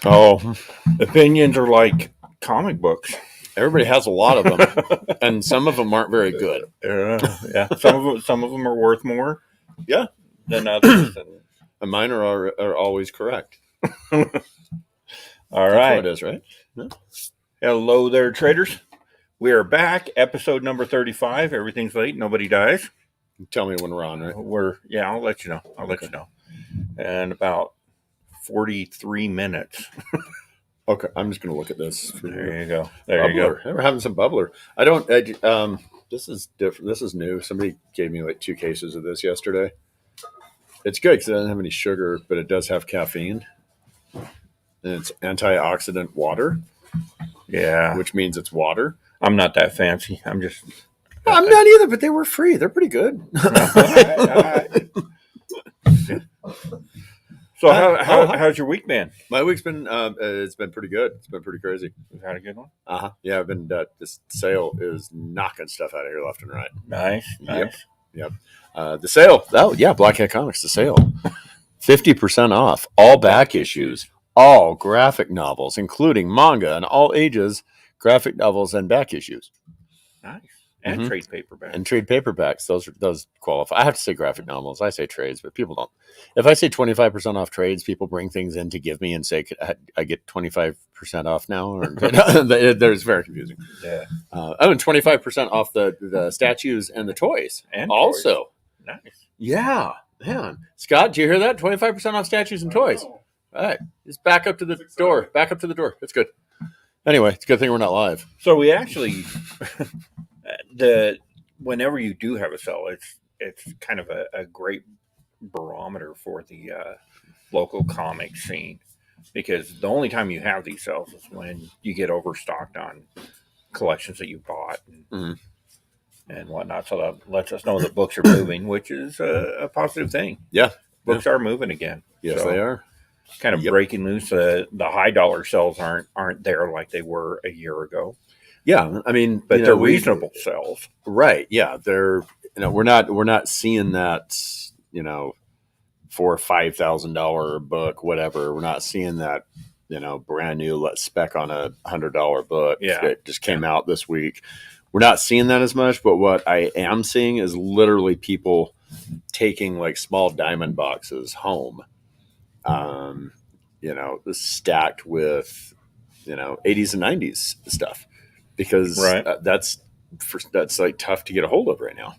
Oh, opinions are like comic books. Everybody has a lot of them, and some of them aren't very good. Yeah, some of them are worth more. Yeah, than others. And mine are always correct. All That's right, what it is, right? Yeah. Hello there, traders. We are back. Episode number 35. Everything's late. Nobody dies. Tell me when we're on, right? I'll let you know. I'll let you know. And about 43 minutes. Okay, I'm just going to look at this. There you go. There you go. We're having some bubbler. This is different. This is new. Somebody gave me like 2 cases of this yesterday. It's good because it doesn't have any sugar, but it does have caffeine. And it's antioxidant water. Yeah. Which means it's water. I'm not that fancy. I'm not either, but they were free. They're pretty good. All right. So how's your week been? My week's been it's been pretty good. It's been pretty crazy. You've had a good one? Yeah, I've been this sale is knocking stuff out of here left and right. Nice. Yep. The sale. Oh yeah, Black Hat Comics. The sale. 50% off all back issues, all graphic novels, including manga and all ages graphic novels and back issues. Nice. And trade paperbacks. And trade paperbacks. Those qualify. I have to say graphic novels. I say trades, but people don't. If I say 25% off trades, people bring things in to give me and say, I get 25% off now? Or, there's very confusing. Yeah. And 25% off the statues and the toys. And also. Toys. Nice. Yeah. Man. Scott, do you hear that? 25% off statues and toys. All right. Just back up to the door. Back up to the door. It's good. Anyway, it's a good thing we're not live. So we actually... whenever you do have a sale, it's kind of a great barometer for the local comic scene, because the only time you have these sales is when you get overstocked on collections that you bought and whatnot. So that lets us know that books are moving, which is a positive thing. Yeah, books are moving again. Yes, they are. Kind of breaking loose. The high dollar sales aren't there like they were a year ago. Yeah, I mean, but they're reasonable sales, right? Yeah, they're we're not seeing that $4,000 or $5,000 book, whatever. We're not seeing that brand new spec on a $100 book that just came out this week. We're not seeing that as much, but what I am seeing is literally people taking like small diamond boxes home, stacked with 80s and 90s stuff. Because that's like tough to get a hold of right now,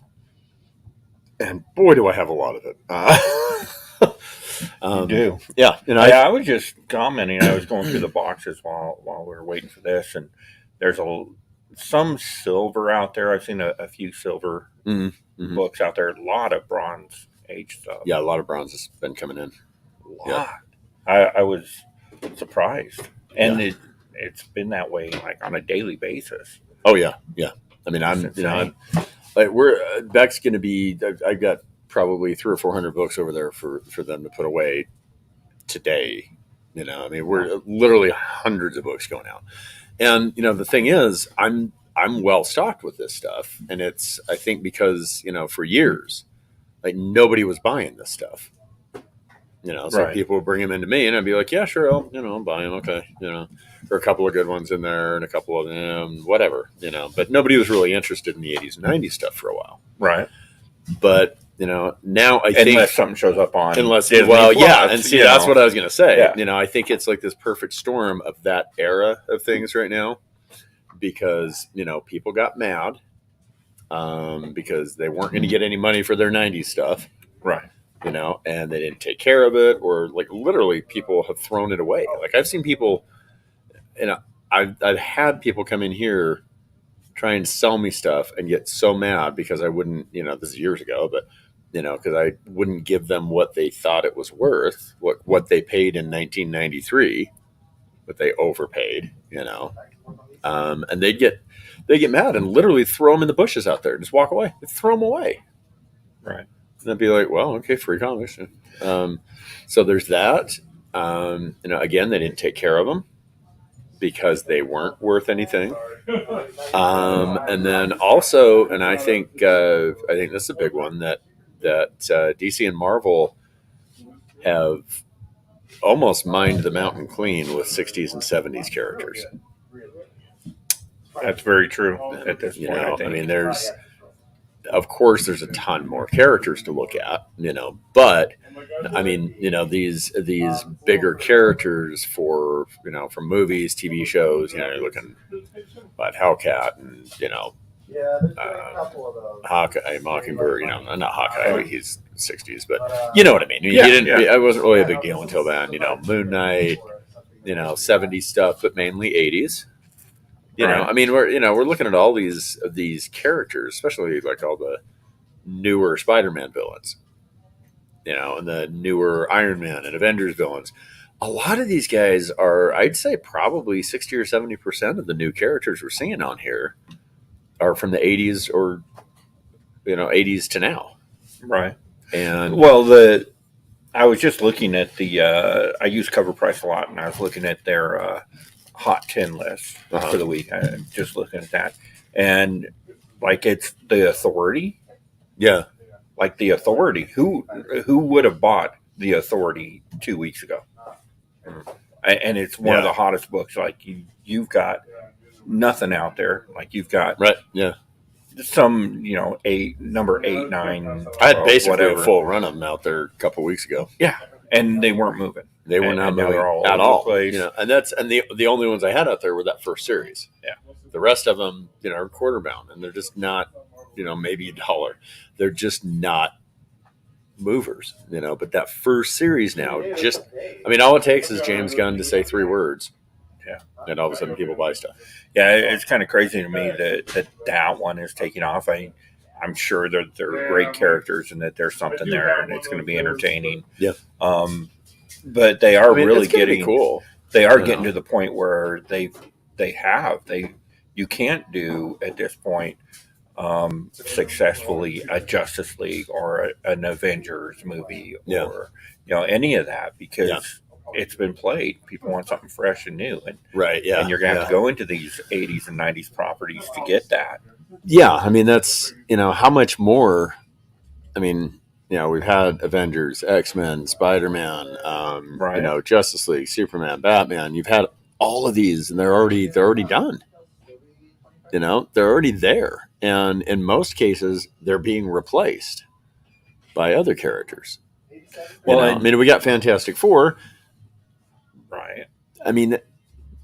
and boy, do I have a lot of it. You do, yeah. I was just commenting. I was going through the boxes while we were waiting for this, and there's some silver out there. I've seen a few silver books out there. A lot of Bronze Age stuff. Yeah, a lot of bronze has been coming in. A lot. Yeah. I was surprised, and it's been that way like on a daily basis. Oh yeah. I mean, Beck's going to be. I've got probably 300 or 400 books over there for them to put away today. I mean, we're literally hundreds of books going out, and the thing is, I'm well stocked with this stuff, and it's I think because for years, like nobody was buying this stuff. So people would bring them into me, and I'd be like, "Yeah, sure, I'll buy them." Okay, there are a couple of good ones in there, and a couple of them, whatever, But nobody was really interested in the 80s and 90s stuff for a while, right? But now I think unless something shows up on Disney Plus, and see, that's what I was going to say. Yeah. I think it's like this perfect storm of that era of things right now, because people got mad because they weren't going to get any money for their 90s stuff, right? And they didn't take care of it, or like literally people have thrown it away. Like I've seen people, I've had people come in here try and sell me stuff and get so mad because I wouldn't, this is years ago, but because I wouldn't give them what they thought it was worth, what they paid in 1993, but they overpaid, and they get mad and literally throw them in the bushes out there and just walk away. They throw them away, right? And I'd be like, well, okay, free comics. So there's that. Again, they didn't take care of them because they weren't worth anything. And then also, and I think this is a big one that DC and Marvel have almost mined the mountain clean with 60s and 70s characters. That's very true at this You point, know, I think. I mean, of course, there's a ton more characters to look at, but I mean, these bigger characters for, from movies, TV shows, you're looking at Hellcat and, Hawkeye, Mockingbird, not Hawkeye, he's 60s, but you know what I mean. I wasn't really a big deal until then, Moon Knight, 70s stuff, but mainly 80s. Right. I mean, we're looking at all these characters, especially like all the newer Spider-Man villains, and the newer Iron Man and Avengers villains. A lot of these guys are, I'd say, probably 60 or 70% of the new characters we're seeing on here are from the 80s or 80s to now. Right. And well, I was just looking at I use Cover Price a lot, and I was looking at their Hot 10 list for the week. I'm just looking at that, and like it's the Authority. Yeah, like the Authority. Who would have bought the Authority 2 weeks ago? And it's one of the hottest books. Like you've got nothing out there. Like you've got some, number 8, 9. 12, I had basically whatever. a full run of them out there a couple weeks ago. Yeah, and they weren't moving. They were not moving at all. And the only ones I had out there were that first series. Yeah, the rest of them, are quarter bound, and they're just not, maybe $1. They're just not movers, But that first series now, all it takes is James Gunn to say 3 words. Yeah, and all of a sudden people buy stuff. Yeah, it's kind of crazy to me that one is taking off. I'm sure that they're great characters and that there's something there and it's going to be entertaining. Yeah. But they are really getting cool. They are getting to the point where you can't do at this point successfully a Justice League or an Avengers movie or any of that because it's been played. People want something fresh and new, and and you're gonna have to go into these 80s and 90s properties to get that. Yeah, I mean that's how much more. I mean, we've had Avengers, X-Men, Spider-Man, Justice League, Superman, Batman. You've had all of these, and they're already done. They're already there, and in most cases, they're being replaced by other characters. Well, we got Fantastic Four. Right. I mean,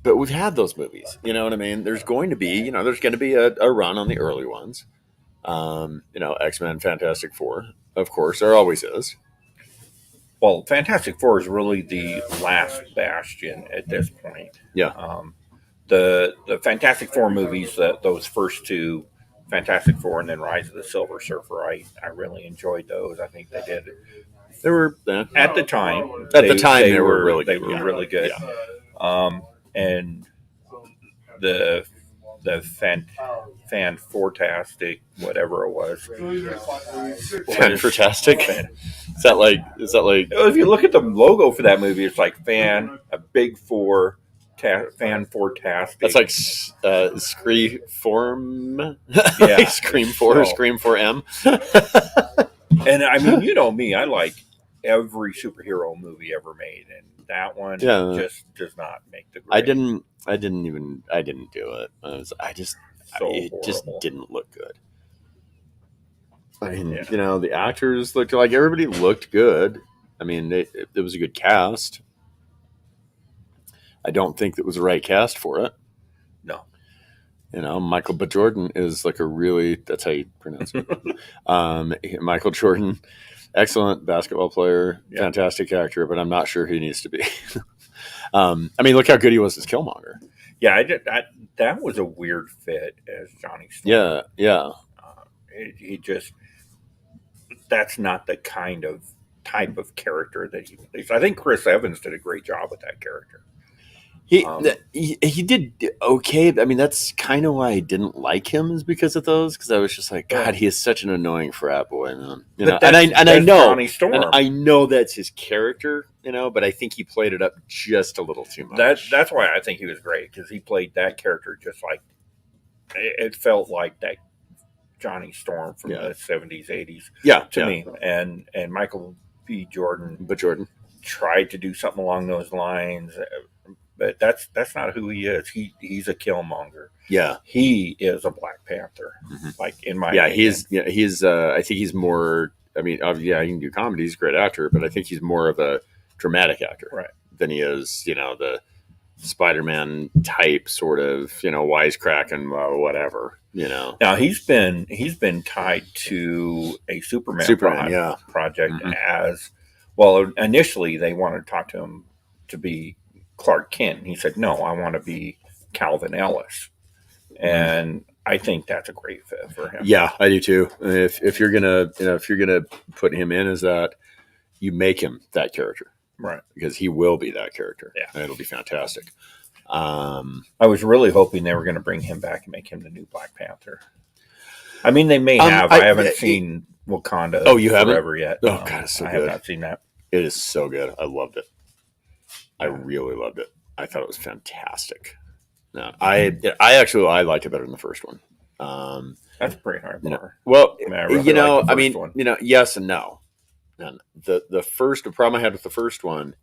but we've had those movies. You know what I mean? There's going to be, a run on the early ones. X-Men, Fantastic Four, of course, there always is. Well, Fantastic Four is really the last bastion at this point. Yeah. The Fantastic Four movies, those first 2, Fantastic Four and then Rise of the Silver Surfer, I really enjoyed those. I think they did. They were at the time. They were really good. They were really good. Yeah. And the Fantastic, whatever it was. Fantastic. Is that like? If you look at the logo for that movie, it's like a big 4. Fantastic. That's like Scream. Yeah, Scream 4, Scream 4M. And I mean, you know me, I like every superhero movie ever made, and that one just does not make the grade. I didn't do it. It just didn't look good. I mean, the actors looked like everybody looked good. I mean, it was a good cast. I don't think that was the right cast for it. No. Michael B. Jordan is like that's how you pronounce it. Michael Jordan, excellent basketball player, fantastic actor, but I'm not sure who he needs to be. Look how good he was as Killmonger. Yeah, that was a weird fit as Johnny Storm. Yeah. He just, that's not the type of character that he plays. I think Chris Evans did a great job with that character. He did okay. I mean, that's kind of why I didn't like him, is because of those. Because I was just like, God, he is such an annoying frat boy, man. I know, Johnny Storm. And I know that's his character, but I think he played it up just a little too much. That's why I think he was great, because he played that character just like it felt like that Johnny Storm from the 70s, 80s. Yeah, to me, and Michael B. Jordan, tried to do something along those lines, but that's not who he is. He's a Killmonger. Yeah, he is a Black Panther. Like in my opinion. he's I think he's more. I mean, yeah, he can do comedy. He's a great actor, but I think he's more of a dramatic actor, right, than he is, the Spider-Man type sort of, wisecracking, whatever, Now he's been tied to a Superman project as well. Initially, they wanted to talk to him to be Clark Kent. He said, "No, I want to be Calvin Ellis," and I think that's a great fit for him. Yeah, I do too. If you're gonna put him in as that, you make him that character, right? Because he will be that character. Yeah, and it'll be fantastic. I was really hoping they were going to bring him back and make him the new Black Panther. I mean, they may have. I haven't seen Wakanda. Oh, you haven't? Forever yet. Oh, God, it's so good. I have not seen that. It is so good. I loved it. I really loved it. I thought it was fantastic. No, I liked it better than the first one. That's a pretty hard bar. Well, I mean, yes and no. And the problem I had with the first one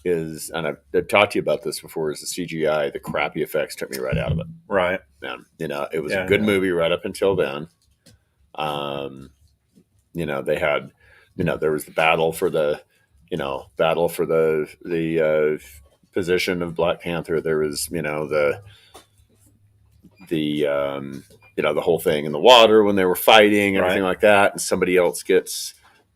is, and I've talked to you about this before, is the CGI. The crappy effects took me right out of it. Right. And, it was a good movie right up until then. They had, there was the battle for the position of Black Panther. There was, the whole thing in the water when they were fighting and everything like that. And somebody else gets,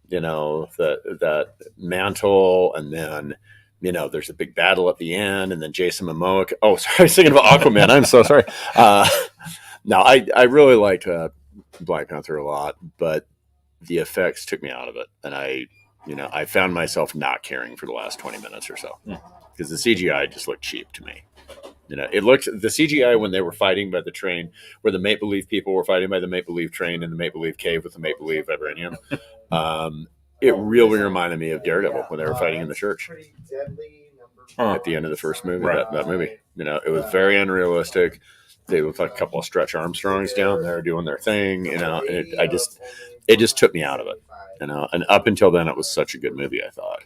that mantle, and then, there's a big battle at the end, and then Jason Momoa. Oh, sorry, I was thinking about Aquaman. I'm so sorry. No, I really liked Black Panther a lot, but the effects took me out of it, and I found myself not caring for the last 20 minutes or so, because the CGI just looked cheap to me. The CGI when they were fighting by the train, where the Make Believe people were fighting by the Make Believe train in the Make Believe cave with the Make Believe vibranium. It really reminded me of Daredevil when they were fighting in the church at the end of the first movie. Right. That movie, it was very unrealistic. They looked like a couple of Stretch Armstrongs down there doing their thing, and it just took me out of it, and up until then it was such a good movie, I thought.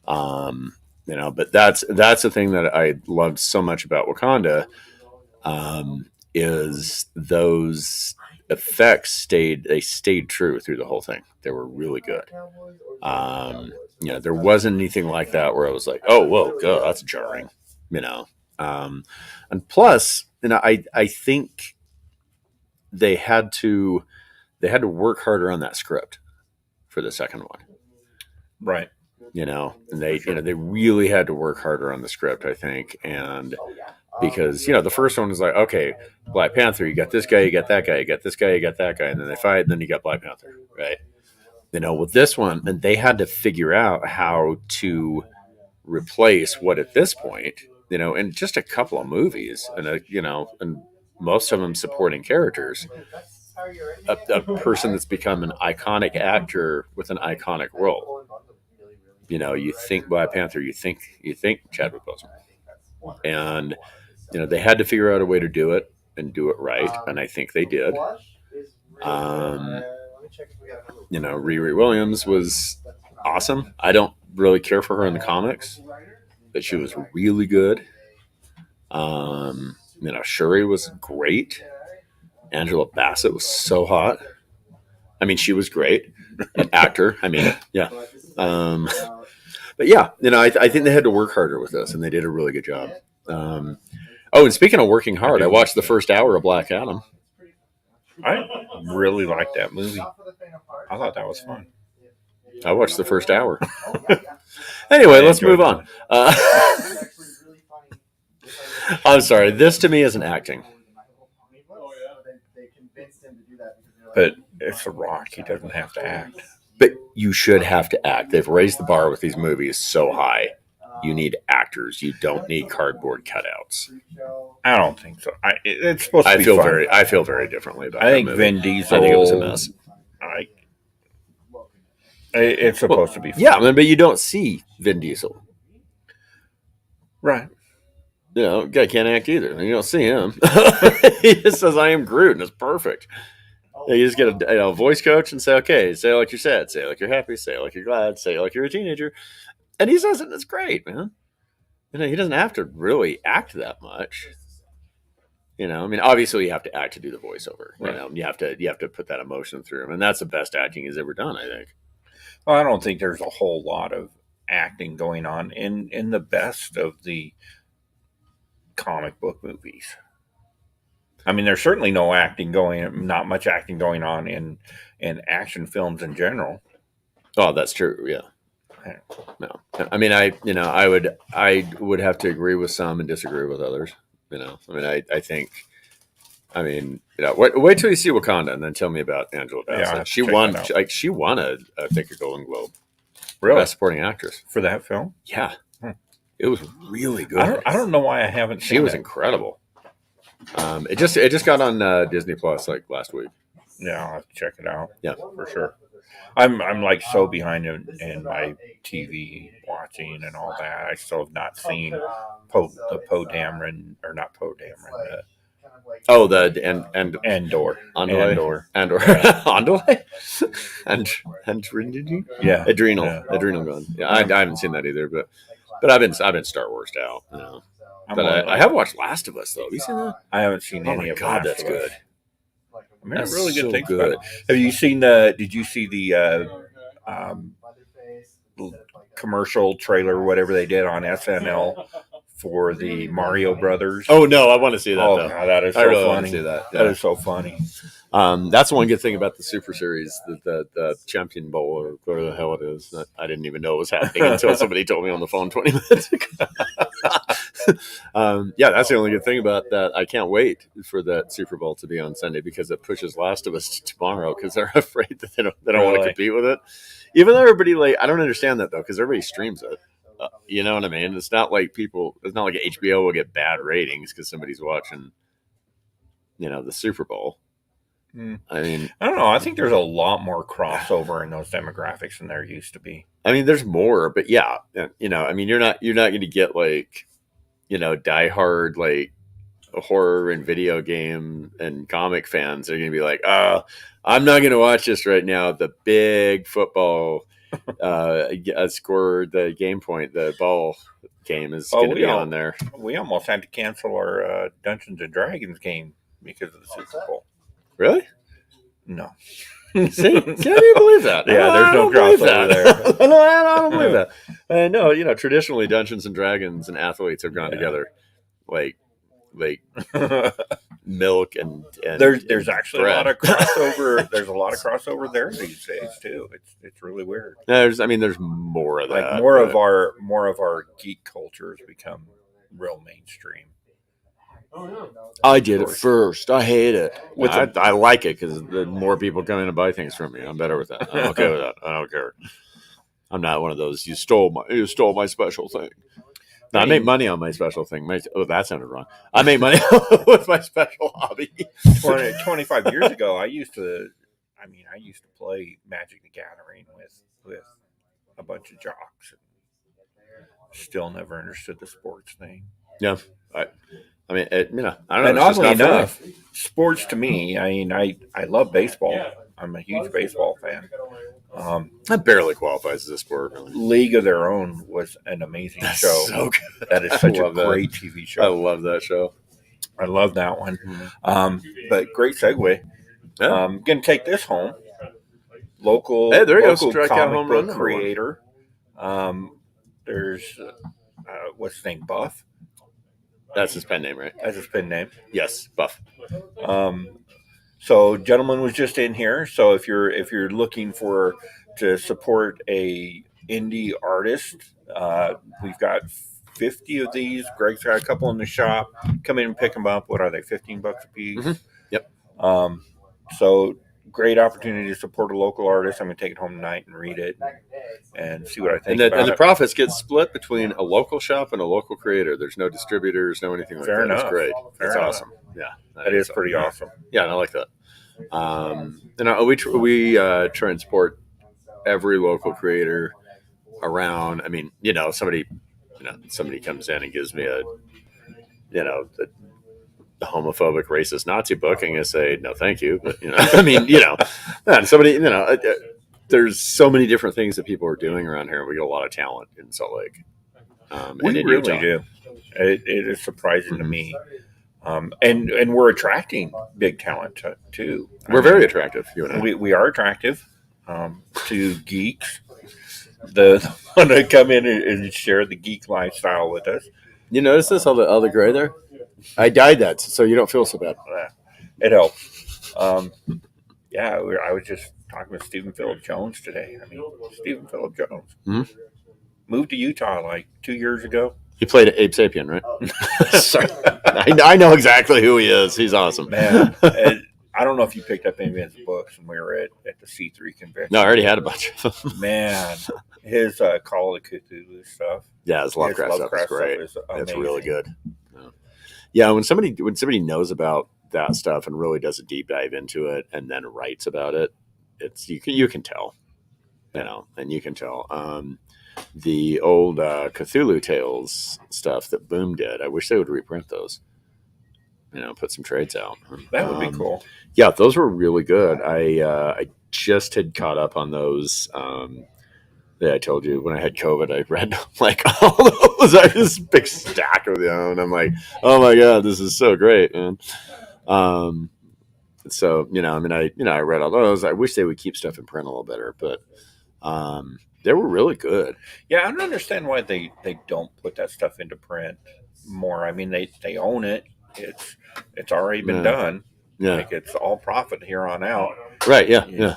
But that's the thing that I loved so much about Wakanda, is those effects stayed true through the whole thing. They were really good. There wasn't anything like that where I was like, oh, whoa, God, that's jarring, and plus, I think they had to work harder on that script for the second one. Right. And they really had to work harder on the script, I think. And because, the first one was like, okay, Black Panther, you got this guy, you got that guy, you got this guy, you got that guy. And then they fight, and then you got Black Panther, right? With this one, and they had to figure out how to replace what at this point, in just a couple of movies, and and most of them supporting characters, a person that's become an iconic actor with an iconic role. You think Black Panther, you think Chadwick Boseman, and they had to figure out a way to do it and do it right, and I think they did. Riri Williams was awesome. I don't really care for her in the comics, but she was really good. Shuri was great. Angela Bassett was so hot. I mean, she was great. An actor. I mean, yeah. But yeah, I think they had to work harder with this, and they did a really good job. And speaking of working hard, I watched the first hour of Black Adam. I really liked that movie. I thought that was fun. I watched the first hour. Anyway, let's move on. I'm sorry. This to me isn't acting. But it's The Rock. He doesn't have to act. But you should have to act. They've raised the bar with these movies so high. You need actors. You don't need cardboard cutouts. I don't think so. It's supposed to be fun. I feel very differently about it. I think Vin Diesel. I think it was a mess. It's supposed to be fun. Yeah, but you don't see Vin Diesel. Right. Guy can't act either. You don't see him. He just says, I am Groot, and it's perfect. You just get a voice coach and say, okay, say it like you're sad, say it like you're happy, say it like you're glad, say it like you're a teenager. And he says it, and it's great, man. He doesn't have to really act that much. I mean, obviously you have to act to do the voiceover. Right. You have to put that emotion through him, and that's the best acting he's ever done, I think. Well, I don't think there's a whole lot of acting going on in the best of the comic book movies. I mean, there's certainly not much acting going on in action films in general. Oh, that's true. Yeah. No, I mean, I would have to agree with some and disagree with others. I mean, I think, wait till you see Wakanda and then tell me about Angela Bassett. Yeah, she won, she won I think, a Golden Globe. Really? Best supporting actress For that film? Yeah. It was really good. I don't know why I haven't seen She was it. incredible. It just got on Disney Plus like last week. Yeah, I'll have to check it out. Yeah, for sure. I'm like so behind in my TV watching and all that. I still have not seen the Poe Dameron, or not Poe Dameron. And Andor. Andor. And Yeah. Adrenal gun. Yeah, I haven't seen that either, but I've been Star Wars out. But I have watched Last of Us though. Have you seen that? I haven't seen any of God, Last that's of Us. good. I mean, That's really good so things good. about it. Have you seen did you see the commercial trailer, whatever they did on SNL for the Mario Brothers? Oh no, I want to see that. Oh, though. God, that is I so really want funny. to see that. That is so funny. That's the one good thing about the Super Series, the Champion Bowl, or whatever the hell it is. I didn't even know it was happening until somebody told me on the phone 20 minutes ago. That's the only good thing about that. I can't wait for that Super Bowl to be on Sunday because it pushes Last of Us to tomorrow because they're afraid that they don't want to compete with it. Even though everybody, I don't understand that though, because everybody streams it. You know what I mean? It's not like HBO will get bad ratings because somebody's watching, the Super Bowl. I mean, I don't know. I think there's a lot more crossover in those demographics than there used to be. I mean, there's more, but yeah, I mean, you're not going to get diehard horror and video game and comic fans are going to be like, oh, I'm not going to watch this right now. The big football score, the game point, the ball game is going to be on there. We almost had to cancel our Dungeons and Dragons game because of the Super Bowl. Really? No. See? Can you believe that? Yeah, there's no crossover there. I don't believe that. No, traditionally Dungeons and Dragons and athletes have gone together like milk and there's actually bread. a lot of crossover. There's a lot of crossover there these days too. It's really weird. There's more of that. More of our geek culture has become real mainstream. I did it first. I hate it. I like it because the more people come in and buy things from me, I'm better with that. I'm okay with that. I don't care. I'm not one of those. You stole my special thing. No, I make money on my special thing. That sounded wrong. I make money with my special hobby. 25 years ago, I used to play Magic the Gathering with a bunch of jocks. Still never understood the sports thing. Yeah, I mean, I don't know. And oddly enough, sports to me, I love baseball. I'm a huge baseball fan. That barely qualifies as a sport. Really. League of Their Own was an amazing show. So good. That is such a great TV show. I love that show. I love that one. But great segue. Yeah. Going to take this home. Local comic book creator. There's what's his name? Buff. That's his pen name, right? That's his pen name. Yes, Buff. So, gentleman was just in here. So, if you're looking to support a indie artist, we've got 50 of these. Greg's got a couple in the shop. Come in and pick them up. What are they? $15 a piece. Mm-hmm. Yep. So, great opportunity to support a local artist. I'm going to take it home tonight and read it and see what I think. And the profits get split between a local shop and a local creator. There's no distributors, no anything like that. Enough. That's great. That's awesome. Yeah, that is pretty awesome. Yeah, and I like that. We try and support every local creator around. I mean, somebody comes in and gives me a homophobic, racist Nazi book, I'm going to say no, thank you. But and somebody, there's so many different things that people are doing around here. We get a lot of talent in Salt Lake. And We in really Utah. do. It is surprising to Mhm. me. And we're attracting big talent too. We're very attractive, you and I. We are attractive to geeks. The one to come in and share the geek lifestyle with us. You notice this, all the gray there? I dyed that so you don't feel so bad. It helps. I was just talking with Stephen Phillip Jones today. I mean, Stephen Phillip Jones moved to Utah like 2 years ago. He played at Abe Sapien, right? Sorry. I know exactly who he is. He's awesome. Man, I don't know if you picked up any of his books when we were at the C3 convention. No, I already had a bunch of them. Man, his Call of Cthulhu stuff. Yeah, his Lovecraft stuff is great. It's really good. Yeah, when somebody knows about that stuff and really does a deep dive into it and then writes about it, it's you can tell, and you can tell. The old Cthulhu Tales stuff that Boom did, I wish they would reprint those. Put some trades out. That would be cool. Yeah, those were really good. I just had caught up on those. I told you when I had COVID, I read like all those. I had this big stack of them, and I'm like, oh my god, this is so great, man. So I read all those. I wish they would keep stuff in print a little better, but they were really good. Yeah, I don't understand why they don't put that stuff into print more. I mean, they own it. It's already been done. Yeah, like it's all profit here on out. Right? Yeah.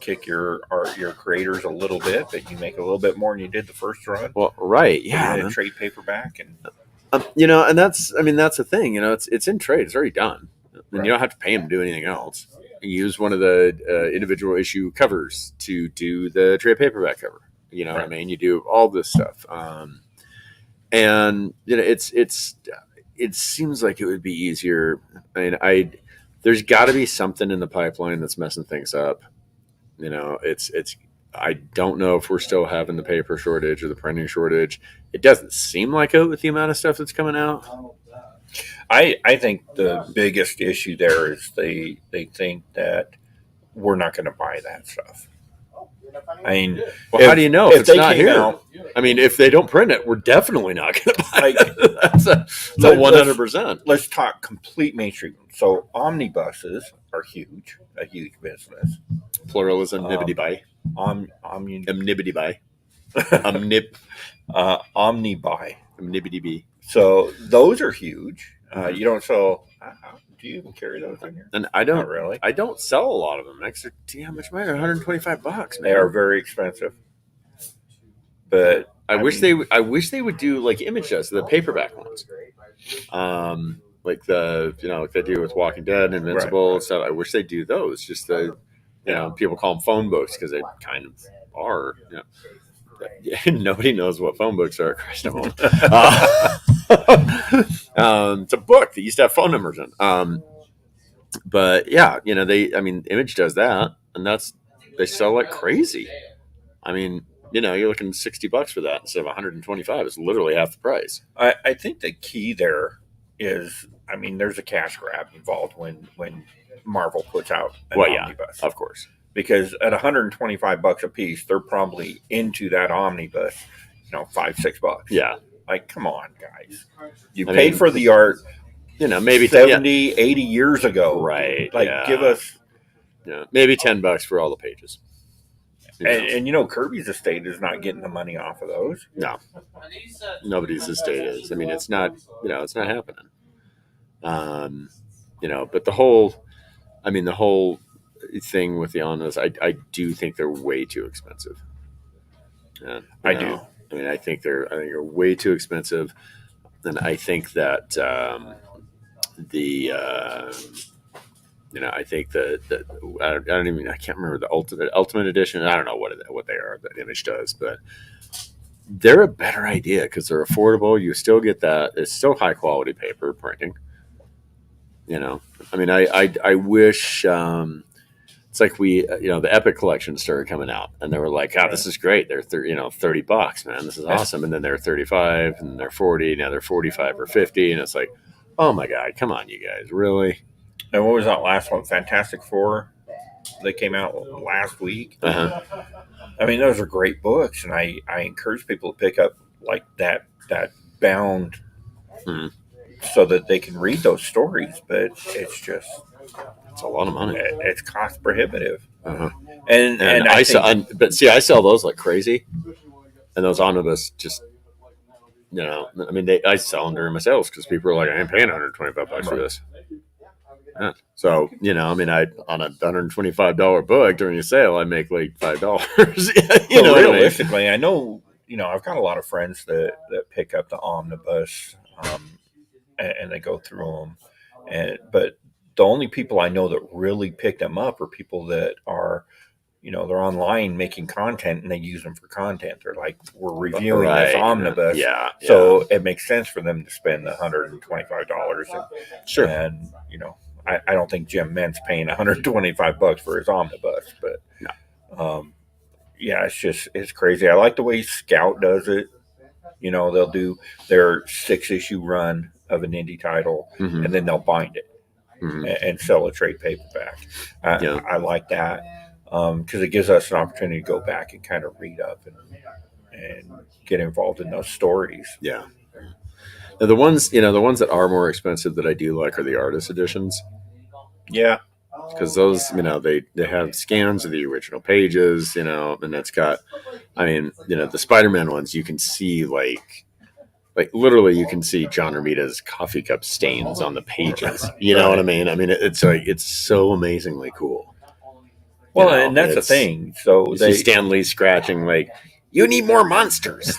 Kick your creators a little bit, but you make a little bit more than you did the first run. Well, right, yeah. And trade paperback, and and that's the thing. It's in trade. It's already done, and you don't have to pay them to do anything else. You use one of the individual issue covers to do the trade paperback cover. You know what I mean? You do all this stuff, and it seems like it would be easier. I mean, there's got to be something in the pipeline that's messing things up. I don't know if we're still having the paper shortage or the printing shortage. It doesn't seem like it with the amount of stuff that's coming out. I think the biggest issue there is they think that we're not going to buy that stuff. I mean, how do you know if it's not here? I mean, if they don't print it, we're definitely not going to buy it. That's a 100%. Let's talk complete mainstream. So omnibuses are huge, a huge business. Plural is omnibity buy. Omnibity buy. Omnibuy. Omnibity bee. So those are huge. You don't sell. Do you even carry those in here? And I don't. Not really. I don't sell a lot of them. How much money? $125, man. They are very expensive. But I wish they would do like Image does, the paperback ones. Like like they do with Walking Dead and Invincible and stuff. I wish they do those. Just people call them phone books because they kind of are. Nobody knows what phone books are. Christ, it's a book that used to have phone numbers in. But yeah, Image does that, and they sell like crazy. I mean, you're looking $60 for that instead of $125. It's literally half the price. I think the key there is, there's a cash grab involved when Marvel puts out an omnibus. Of course. Because at $125 a piece, they're probably into that omnibus, $5-6. Yeah. Like, come on, guys. You paid for the art, maybe 70, 80 years ago. Right. Like, give us. Maybe $10 for all the pages. And Kirby's estate is not getting the money off of those. No. Nobody's estate is. It's not, it's not happening. But the whole thing with the omnibus, I do think they're way too expensive. I do. I think they're way too expensive, and I think that I think I can't remember the ultimate edition. I don't know what they are that Image does, but they're a better idea because they're affordable. You still get that. It's still high quality paper printing. I wish. It's like the Epic collection started coming out, and they were like, this is great. They're $30, man. This is awesome. And then they're 35, and they're 40. Now they're 45 or 50, and it's like, oh my god, come on, you guys, really? And what was that last one? Fantastic Four. that came out last week. Uh-huh. I mean, those are great books, and I encourage people to pick up like that bound Mhm. so that they can read those stories. But it's just It's a lot of money. it's cost prohibitive, Uh-huh. and I I sell, think, but see, I sell those like crazy, and those omnibus just, I mean, I sell them during my sales because people are like, I ain't paying $125 for this. Yeah. So, I mean, on a $125 book during a sale, I make like $5. you know, realistically, I know, I've got a lot of friends that pick up the omnibus, and they go through them, but the only people I know that really pick them up are people that are, they're online making content and they use them for content. They're like, we're reviewing this omnibus. Yeah. So it makes sense for them to spend the $125. Sure. And, I don't think Jim Ment's paying $125 for his omnibus, but yeah, it's crazy. I like the way Scout does it. They'll do their 6-issue run of an indie title, Mhm. and then they'll bind it Mhm. and sell a trade paperback. Yeah. I like that because it gives us an opportunity to go back and kind of read up and get involved in those stories. Yeah. Now, the ones that are more expensive that I do like are the artist editions. Yeah, because those, they have scans of the original pages, and that's got, I mean, the Spider-Man ones, you can see like literally you can see John Romita's coffee cup stains on the pages. You know what I mean? I mean, it's like, it's so amazingly cool. Well, and that's the thing. So you see Stan Lee scratching like, you need more monsters.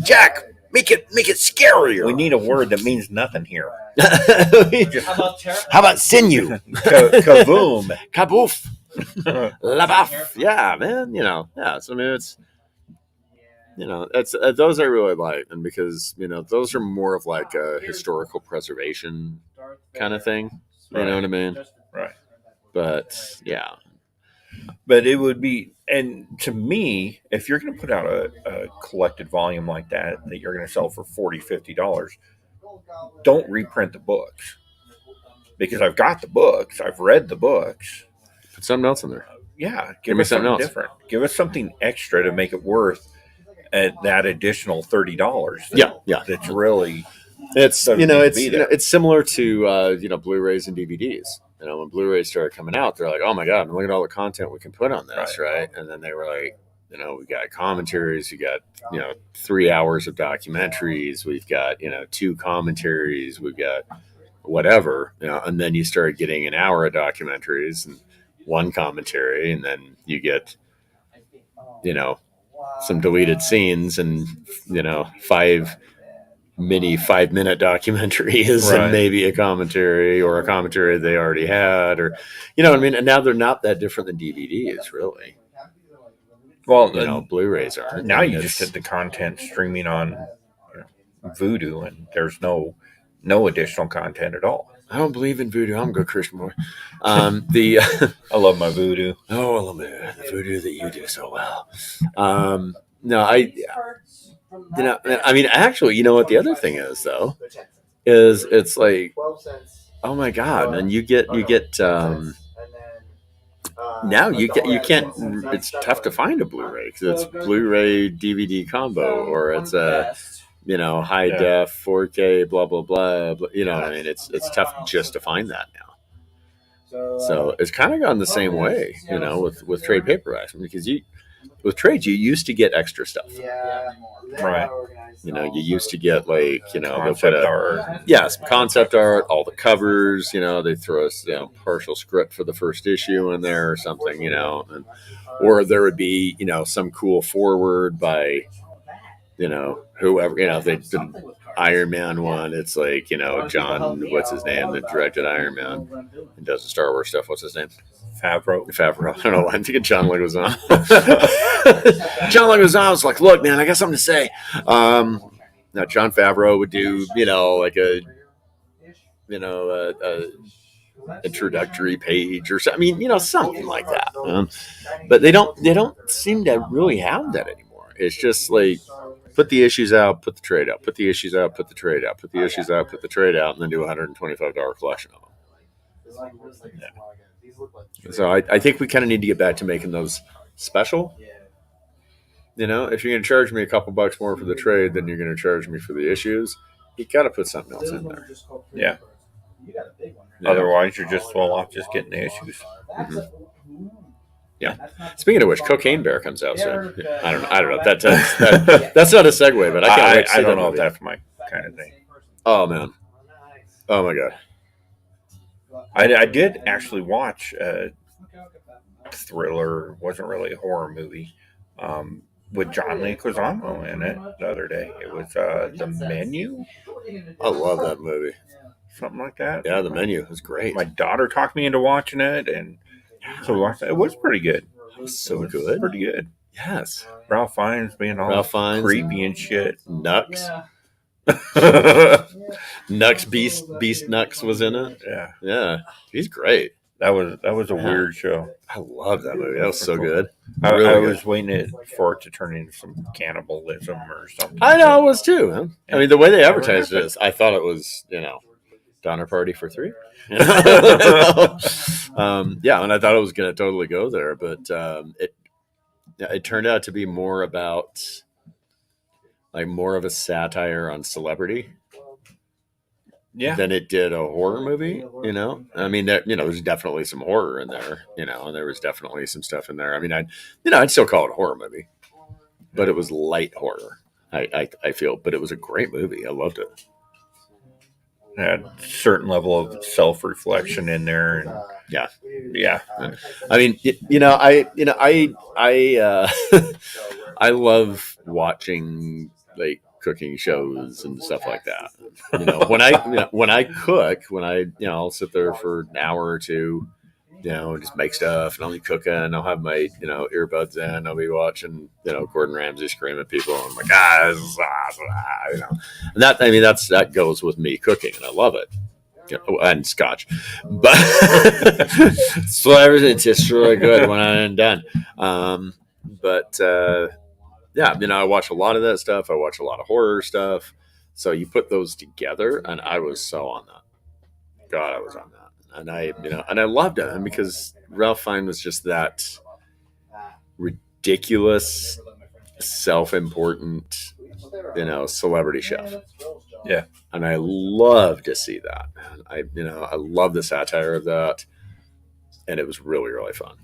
Jack, make it scarier. We need a word that means nothing here. How about sinew? Kaboom. Kaboof. Labaf. Yeah, man. Yeah. So I mean, it's, that's those I really like, and because those are more of like a historical preservation kind of thing. You know what I mean? Right. But yeah. But it would be, and to me, if you're going to put out a collected volume like that you're going to sell for $40, $50, don't reprint the books, because I've got the books, I've read the books. Put something else in there. Yeah, give us something different. Give us something extra to make it worth that additional $30. Yeah. That's really, it's it's similar to Blu-rays and DVDs. When Blu-rays started coming out, they're like, oh my god, look at all the content we can put on this, right? And then they were like, we got commentaries, we got 3 hours of documentaries, we've got 2 commentaries, we've got whatever, and then you start getting an hour of documentaries and 1 commentary, and then you get some deleted scenes and 5 mini 5-minute documentaries, and maybe a commentary or a commentary they already had, or what I mean. And now they're not that different than DVDs, really. Well, Blu-rays aren't. Now you just hit the content streaming on Vudu, and there's no additional content at all. I don't believe in Vudu. I'm a good Christian boy. I love my Vudu. Oh, I love the Vudu that you do so well. No, I mean, actually, you know what the other thing is, though, is it's like, oh my god, and you get now you can't. It's tough to find a Blu-ray because it's Blu-ray DVD combo, or it's a high def 4K blah blah blah. You know what I mean? It's tough just to find that now. So it's kind of gone the same way, with trade paperbacks, because with trades you used to get extra stuff, right? You used to get like concept art. Yes, concept art, all the covers. They throw us partial script for the first issue in there or something, or there would be some cool forward by whoever, if they did Iron Man one, it's like John, what's his name, that directed Iron Man and does the Star Wars stuff. What's his name? Favreau. I don't know why I'm thinking John Leguizamo. John Leguizamo was like, look, man, I got something to say. Now John Favreau would do like a introductory page or something. I mean, something like that. But they don't seem to really have that anymore. It's just like, put the issues out, put the trade out, put the issues out, put the trade out, put the issues out, put the trade out, and then do a $125 collection of them. So I think we kind of need to get back to making those special. You know, if you're going to charge me a couple bucks more for the trade than you're going to charge me for the issues, you got to put something else in there. Yeah. Yeah. Otherwise, you're just well off just getting the issues. Mm-hmm. Yeah. Speaking of which, Cocaine Bear comes out soon. I don't know. That's not a segue, but I can't wait to see I don't that know if movie. that's my kind of thing. Oh man. Oh my god. I did actually watch a thriller. Wasn't really a horror movie. With John Leguizamo in it the other day. It was The Menu, I love that movie. something like that. Yeah, The Menu is great. My daughter talked me into watching it, and so we watched it. It was pretty good. It was so good. Pretty good. Yes. Ralph Fiennes being all creepy and shit. Nux. Nux Beast Nux was in it. Yeah. Yeah. He's great. That was a weird show. I love that movie. That was so good. I Really was waiting for it to turn into some cannibalism or something. I know I was too. Huh? I mean, the way they advertised it, I thought it was, Donner Party for 3. Yeah, and I thought it was going to totally go there, but it turned out to be more about more of a satire on celebrity. Yeah. Than it did a horror movie, I mean, there's definitely some horror in there, and there was definitely some stuff in there. I mean, I'd still call it a horror movie, but it was light horror. I feel, but it was a great movie. I loved it. It had a certain level of self-reflection in there, and yeah. I mean, I love watching cooking shows and stuff like that. When I cook, I'll sit there for an hour or two, just make stuff, and I'll be cooking, and I'll have my earbuds in, I'll be watching Gordon Ramsay scream at people, and I'm like and that goes with me cooking, and I love it. And scotch, but so everything's just really good when I'm done. Yeah, I watch a lot of that stuff. I watch a lot of horror stuff. So you put those together, and I was so on that. God, I was on that, and I loved it, and because Ralph Fiennes was just that ridiculous, self-important, celebrity chef. Yeah, and I love to see that. I love the satire of that, and it was really, really fun.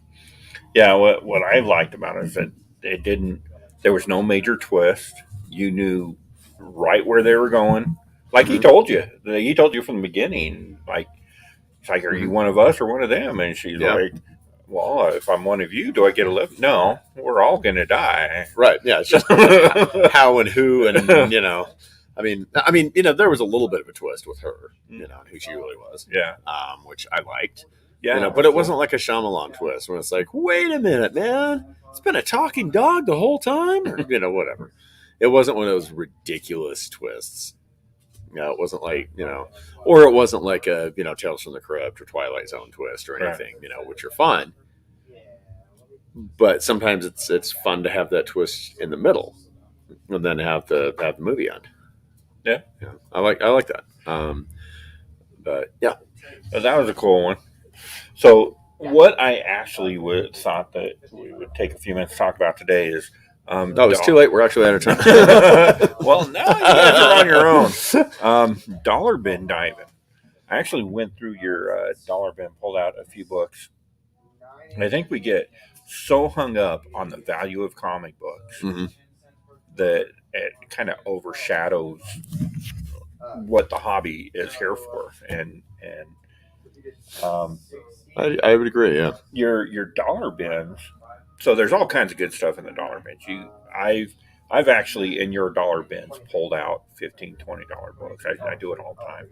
Yeah, what I liked about it is that it didn't. There was no major twist. You knew right where they were going. Like he told you. He told you from the beginning. It's like, are you one of us or one of them? And she's like, well, if I'm one of you, do I get a lift? No, we're all going to die. Right. Yeah. It's just how and who, and I mean, there was a little bit of a twist with her, who she really was. Yeah. Which I liked. Yeah. But it wasn't like a Shyamalan twist when it's like, wait a minute, man, it's been a talking dog the whole time, or whatever. It wasn't one of those ridiculous twists. It wasn't like, or it wasn't like a, Tales from the Crypt or Twilight Zone twist or anything, which are fun. But sometimes it's fun to have that twist in the middle, and then have the movie end. Yeah. I like that. But yeah, but that was a cool one. So what I actually thought that we would take a few minutes to talk about today is. It's too late. We're actually out of time. Well, now you guys are on your own. Dollar bin diving. I actually went through your dollar bin, pulled out a few books. And I think we get so hung up on the value of comic books that it kind of overshadows what the hobby is here for. And I would agree. Yeah, your dollar bins. So there's all kinds of good stuff in the dollar bins. I've actually in your dollar bins pulled out $15, $20 books. I do it all the time,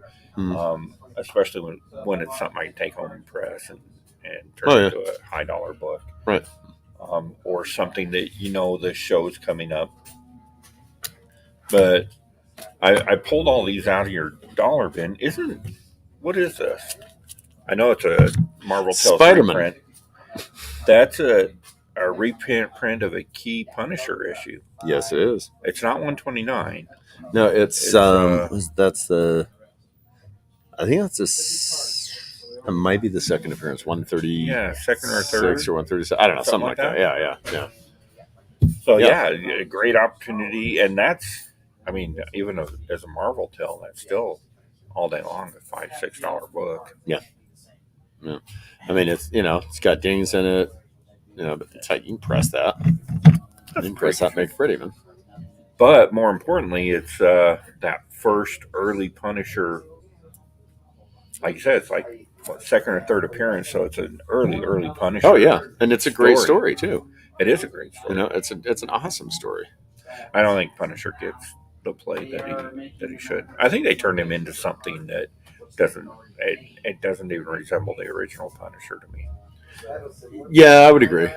especially when it's something I can take home and press and turn into a high dollar book, right? Or something that the show's coming up. But I pulled all these out of your dollar bin. What is this? I know it's a Marvel Tales Spider-Man reprint. That's a reprint of a Key Punisher issue. Yes, it is. It's not 129. No, it's that's the. I think that's It might be the second appearance, 130. Yeah, second or third, or 137. I don't know, something like that. Yeah. So Yeah. a great opportunity, and that's, I mean, even as a Marvel tale, that's still all day long a $5-6 book. Yeah. I mean, it's got dings in it, but it's how you can press that. You can press that, make it pretty, man. But more importantly, it's that first early Punisher. Like you said, it's like second or third appearance, so it's an early Punisher. Oh yeah, and it's a great story too. It is a great story. It's an awesome story. I don't think Punisher gets the play that he should. I think they turned him into something that it doesn't even resemble the original Punisher to me. Yeah, I would agree.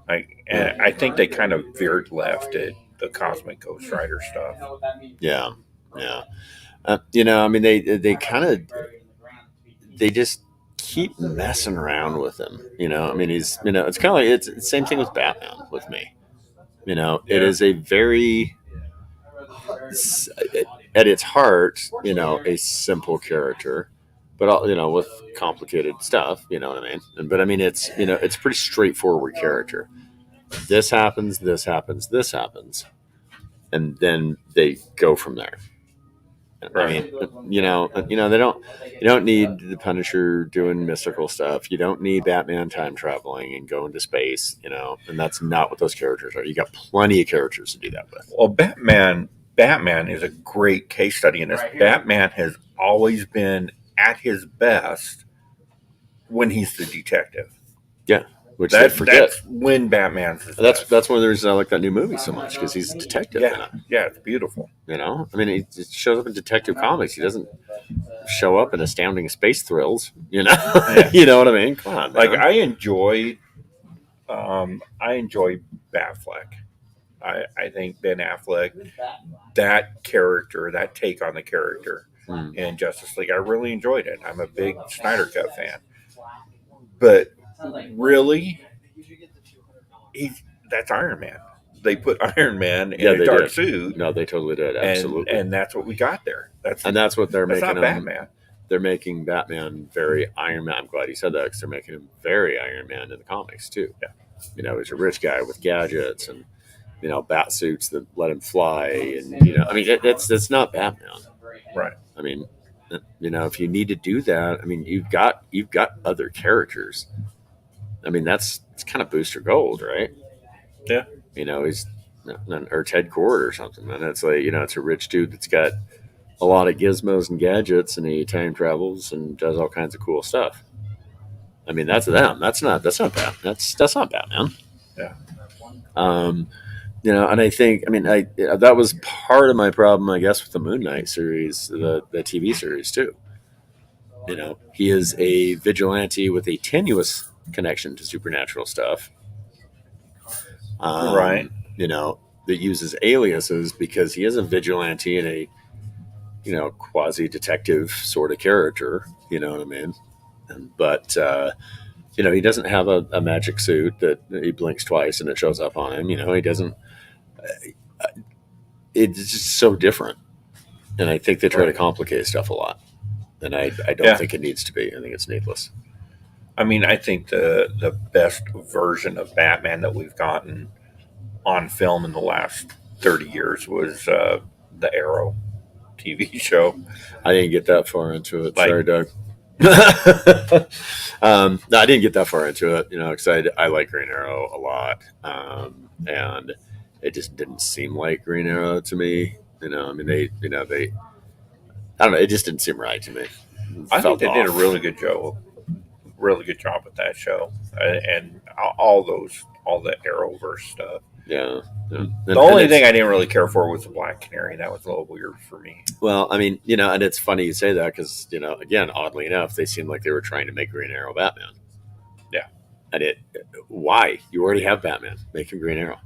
And I think they kind of veered left at the Cosmic Ghost Rider stuff. Yeah. I mean, they just keep messing around with him. I mean, he's, it's kind of like, it's the same thing with Batman with me. It is a very, at its heart, a simple character, but with complicated stuff. You know what I mean? But I mean, it's it's a pretty straightforward character. This happens, this happens, this happens, and then they go from there. Right. I mean, you don't need the Punisher doing mystical stuff. You don't need Batman time traveling and going to space, and that's not what those characters are. You got plenty of characters to do that with. Well, Batman is a great case study in this. Batman has always been at his best when he's the detective. Yeah. Which they forget. That's when Batman's his That's best. one of the reasons I like that new movie so much, because he's a detective. Yeah, it's beautiful. I mean, he just shows up in Detective Comics. He doesn't show up in Astounding Space Thrills. Yeah. You know what I mean? Come on, man. Like I enjoy Batfleck. I think Ben Affleck, that character, that take on the character in Justice League, I really enjoyed it. I'm a big Snyder Cut fan, but really, that's Iron Man. They put Iron Man in a dark suit. No, they totally did. Absolutely, and that's what we got there. That's what they're making. Not Batman. They're making Batman very Iron Man. I'm glad you said that, because they're making him very Iron Man in the comics too. Yeah, he's a rich guy with gadgets and bat suits that let him fly, and I mean that's not Batman, right? I mean, if you need to do that, I mean you've got other characters. I mean it's kind of Booster Gold, right? Yeah. He's or Ted Kord or something, and it's like it's a rich dude that's got a lot of gizmos and gadgets, and he time travels and does all kinds of cool stuff. I mean that's them. That's not Batman. That's not Batman. Yeah. And I think, that was part of my problem, I guess, with the Moon Knight series, the TV series too. He is a vigilante with a tenuous connection to supernatural stuff. Right. That uses aliases because he is a vigilante and a, quasi detective sort of character. You know what I mean? But he doesn't have a magic suit that he blinks twice and it shows up on him. He doesn't. It's just so different, and I think they try to complicate stuff a lot, and I don't think it needs to be. I think it's needless. I mean, I think the best version of Batman that we've gotten on film in the last 30 years was the Arrow TV show. I didn't get that far into it. Sorry, Doug. No, I didn't get that far into it, because I like Green Arrow a lot, and it just didn't seem like Green Arrow to me. I mean, they I don't know, it just didn't seem right to me. I think they did a really good job with that show, and all the Arrowverse stuff. Yeah. The only thing I didn't really care for was the Black Canary. That was a little weird for me. Well, I mean, and it's funny you say that because, again, oddly enough, they seemed like they were trying to make Green Arrow Batman. Yeah. And why? You already have Batman. Make him Green Arrow.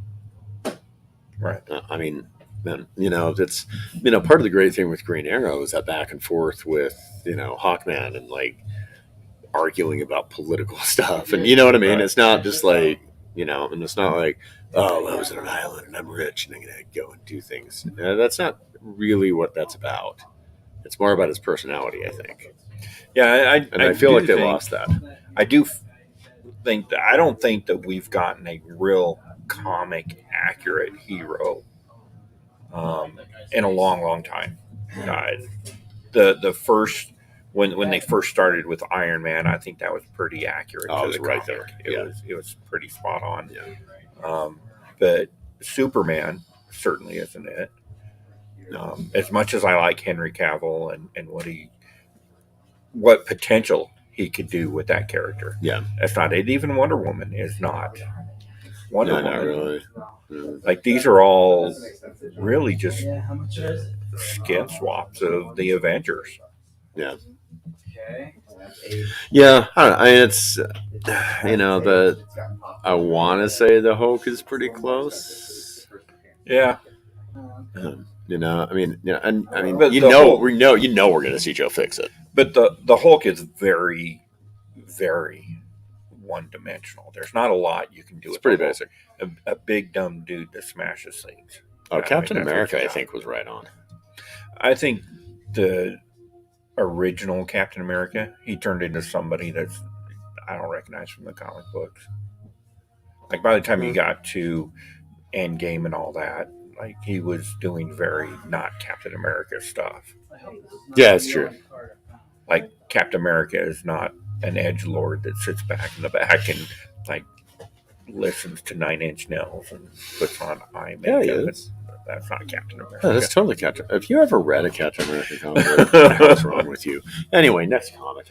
Right. I mean, man, it's, part of the great thing with Green Arrow is that back and forth with, Hawkman and like arguing about political stuff. And you know what I mean? Right. It's not just like, and it's not like, oh, I was on an island and I'm rich and I'm going to go and do things. That's not really what that's about. It's more about his personality, I think. Yeah, And I feel do like they think- lost that. I do think that I don't think that we've gotten a real comic accurate hero in a long, long time. Uh, the first when they first started with Iron Man, I think that was pretty accurate Oh, to it was the right comic. there. It was pretty spot on. Yeah. But Superman certainly isn't it. As much as I like Henry Cavill and what potential he could do with that character, Yeah. that's not it. Even Wonder Woman is not Wonder No, Woman. not really. No. Like these are all really just skin swaps of the Avengers. Yeah. Yeah. I don't know. I mean, it's, I want to say the Hulk is pretty close. Yeah, I mean, and I mean, But we the know, Hulk- we're going to see Joe fix it. but the Hulk is very, very one dimensional. There's not a lot you can do. It's with pretty the Hulk. basic. A big dumb dude that smashes things. Oh, I mean, Captain that's what America, you I got. think, was right on. I think the original Captain America, he turned into somebody that's I don't recognize from the comic books. Like by the time you got to Endgame and all that, like he was doing very not Captain America stuff. Yeah, it's true. Like Captain America is not an edge lord that sits back in the back and like listens to Nine Inch Nails and puts on eye Yeah, makeup. he is. That's not Captain America. Yeah, that's totally Captain. Have you ever read a Captain America comic book? What the hell's wrong with you? Anyway, next comic.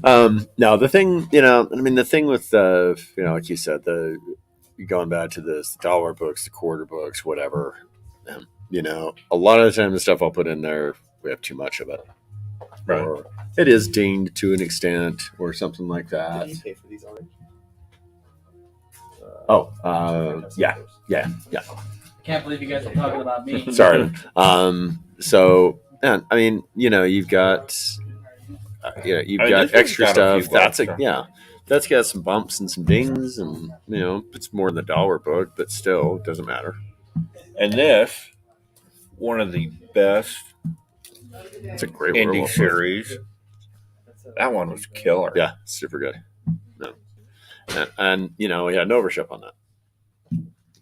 No, the thing, the thing with like you said, going back to this, the dollar books, the quarter books, whatever. A lot of the time, the stuff I'll put in there, we have too much of it, Right. or it is dinged to an extent, or something like that. Did you pay for these already? Yeah. Can't believe you guys are talking about me. Sorry. So, and I mean, you've got, you've I mean, got this one's extra got a stuff. few That's bucks, that's got some bumps and some dings, and it's more than a dollar book, but still, it doesn't matter. And this, one of the best It's a great indie werewolf book. series. That one was killer. Yeah, super good. No, and we had no overship on that.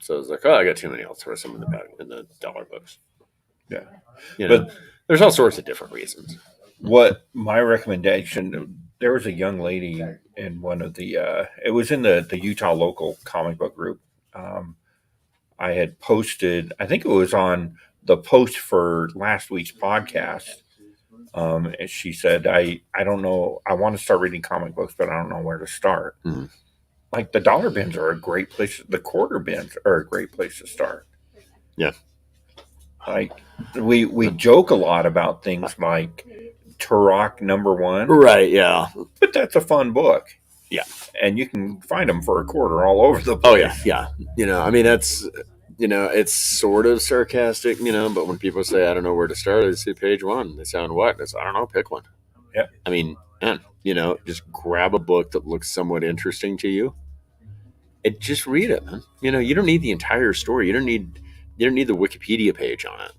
So I was like, oh, I got too many. I'll throw some in the dollar books. Yeah. But there's all sorts of different reasons. What my recommendation? There was a young lady in one of the. It was in the Utah local comic book group. I had posted. I think it was on the post for last week's podcast. And she said, "I don't know. I want to start reading comic books, but I don't know where to start." Mhm. Like the dollar bins are a great place. The quarter bins are a great place to start. Yeah. Like we joke a lot about things like Turok #1, Right? Yeah. but that's a fun book. Yeah. And you can find them for a quarter all over the Oh place. yeah. I mean, that's it's sort of sarcastic, but when people say I don't know where to start, I say page 1. They sound what? It's, I don't know. Pick one. Yeah. I mean, man, just grab a book that looks somewhat interesting to you. And just read it, man. You don't need the entire story. You don't need the Wikipedia page on it.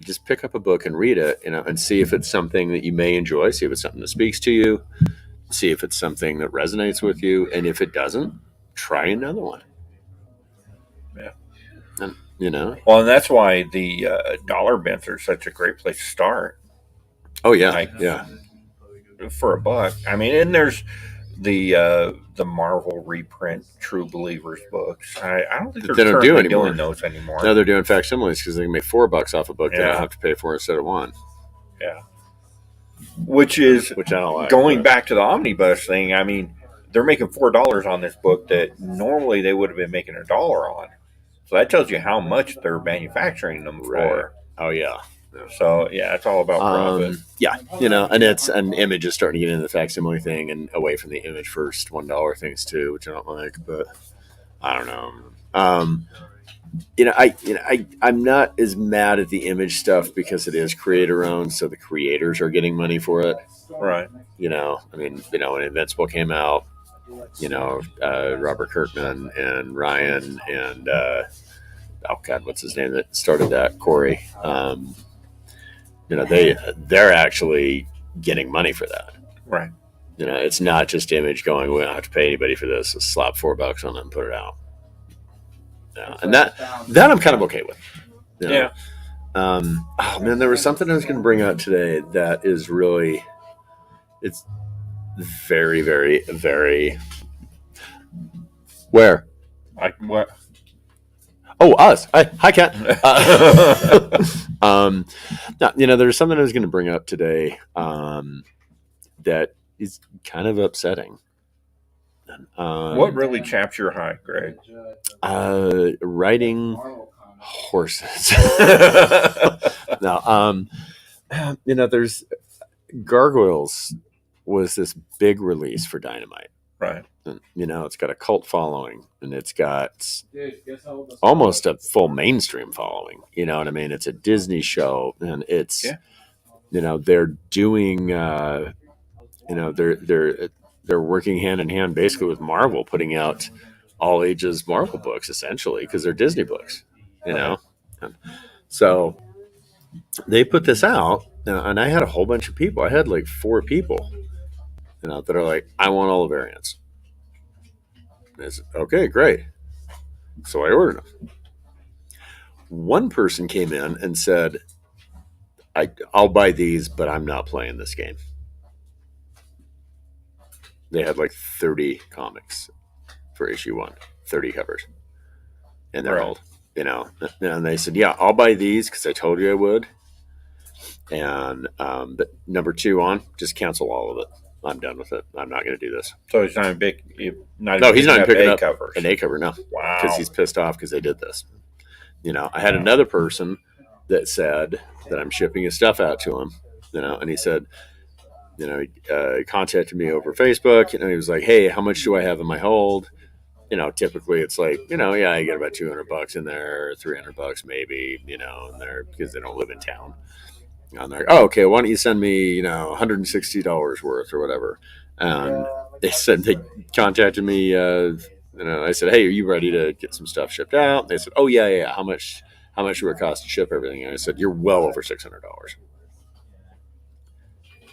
Just pick up a book and read it, and see if it's something that you may enjoy. See if it's something that speaks to you. See if it's something that resonates with you. And if it doesn't, try another one. Yeah. And, Well, and that's why the dollar bins are such a great place to start Oh, yeah. Like- Yeah. for a buck. I mean, and there's the Marvel reprint True Believers books. I don't think they're They don't do currently anymore. doing those anymore. Now they're doing facsimiles because they can make $4 off a book they Yeah. don't have to pay for instead of one, Yeah. Which is which I don't like. going but- back to the omnibus thing. I mean, they're making $4 on this book that normally they would have been making $1 on. So that tells you how much they're manufacturing them for. Right. Oh, yeah. So yeah, it's all about profit. Yeah, and it's an image is starting to get into the facsimile thing and away from the image first $1 things too, which I don't like. But I don't know. I'm not as mad at the image stuff because it is creator owned, so the creators are getting money for it. Right. I mean, when Invincible came out, Robert Kirkman and Ryan and oh God, what's his name that started that? Corey. They're actually getting money for that. Right. It's not just Image going, we don't have to pay anybody for this. Just slap $4 on it and put it out. And that I'm kind of okay with. Yeah. Oh man, there was something I was going to bring out today that is really, it's very, very, very. Where? What? Oh, us. Hi, Kat. Now, there's something I was going to bring up today that is kind of upsetting. What really chaps your high, Greg? Riding horses. No, there's Gargoyles was this big release for Dynamite. Right. And, it's got a cult following, and it's got almost a full mainstream following. You know what I mean? It's a Disney show, and it's, they're doing, they're working hand in hand basically with Marvel, putting out all ages Marvel books essentially because they're Disney books. So they put this out, and I had a whole bunch of people. I had like 4 people, that are like, I want all the variants. And I said, okay, great. So I ordered them. One person came in and said, I'll buy these, but I'm not playing this game. They had like 30 comics for issue 1, 30 covers. And they're old, and they said, yeah, I'll buy these because I told you I would. And but number 2 on, just cancel all of it. I'm done with it. I'm not going to do this. So he's not a big. He's not even picking up covers. An A cover, no. Wow. Because he's pissed off because they did this. I had another person that said that I'm shipping his stuff out to him, and he said, he contacted me over Facebook, he was like, hey, how much do I have in my hold? Typically it's like, I get about $200 in there, $300 maybe, in there because they don't live in town. And they're like, oh, okay, why don't you send me, $160 worth or whatever. And they said, they contacted me, I said, hey, are you ready to get some stuff shipped out? And they said, oh yeah. How much would it cost to ship everything? And I said, you're well over $600. And